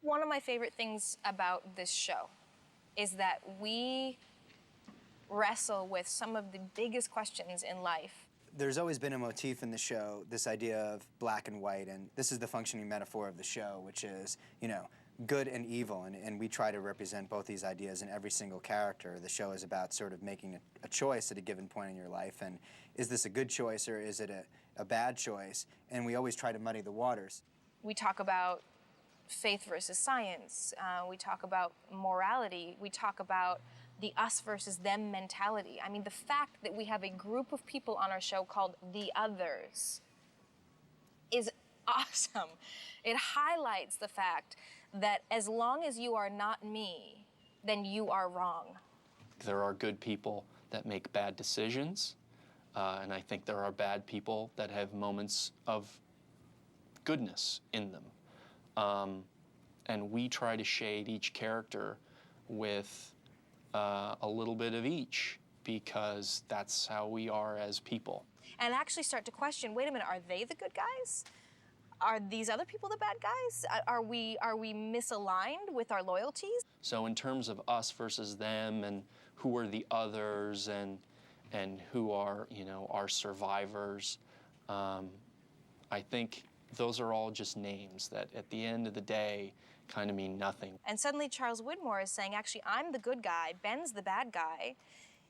One of my favorite things about this show is that we wrestle with some of the biggest questions in life. There's always been a motif in the show, this idea of black and white, and this is the functioning metaphor of the show, which is, you know, good and evil, and we try to represent both these ideas in every single character. The show is about sort of making a choice at a given point in your life, and is this a good choice or is it a bad choice? And we always try to muddy the waters. We talk about faith versus science, we talk about morality, we talk about the us versus them mentality. I mean, the fact that we have a group of people on our show called The Others is awesome. It highlights the fact that as long as you are not me, then you are wrong. There are good people that make bad decisions, and I think there are bad people that have moments of goodness in them. And we try to shade each character with a little bit of each, because that's how we are as people. And actually start to question, wait a minute, are they the good guys? Are these other people the bad guys? Are we misaligned with our loyalties? So in terms of us versus them, and who are the others, and who are, you know, our survivors, I think those are all just names that at the end of the day kind of mean nothing. And suddenly Charles Widmore is saying, actually, I'm the good guy, Ben's the bad guy.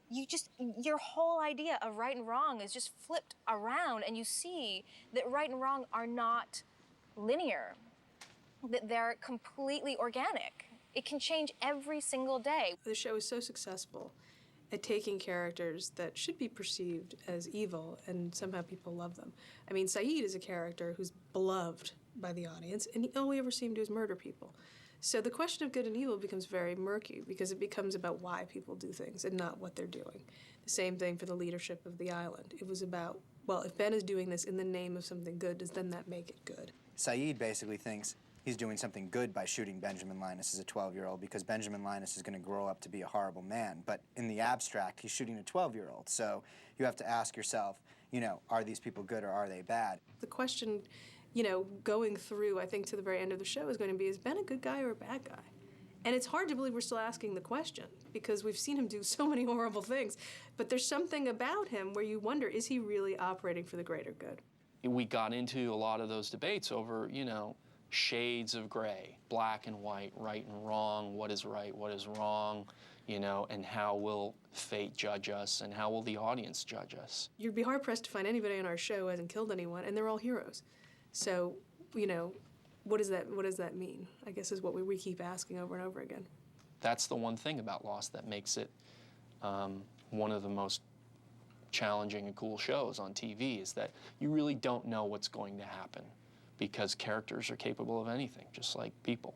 Your whole idea of right and wrong is just flipped around, and you see that right and wrong are not linear, that they're completely organic. It can change every single day. The show is so successful at taking characters that should be perceived as evil, and somehow people love them. I mean, Saeed is a character who's beloved by the audience, and all we ever see him do is murder people. So the question of good and evil becomes very murky, because it becomes about why people do things and not what they're doing. The same thing for the leadership of the island. It was about, well, if Ben is doing this in the name of something good, does then that make it good? Saeed basically thinks he's doing something good by shooting Benjamin Linus as a 12-year-old, because Benjamin Linus is going to grow up to be a horrible man. But in the abstract, he's shooting a 12-year-old. So you have to ask yourself, you know, are these people good or are they bad? The question, you know, going through, I think, to the very end of the show is going to be, is Ben a good guy or a bad guy? And it's hard to believe we're still asking the question, because we've seen him do so many horrible things. But there's something about him where you wonder, is he really operating for the greater good? We got into a lot of those debates over, you know, shades of gray, black and white, right and wrong, what is right, what is wrong, you know, and how will fate judge us, and how will the audience judge us? You'd be hard-pressed to find anybody on our show who hasn't killed anyone, and they're all heroes. So, you know, what does that mean? I guess is what we keep asking over and over again. That's the one thing about Lost that makes it one of the most challenging and cool shows on TV, is that you really don't know what's going to happen, because characters are capable of anything, just like people.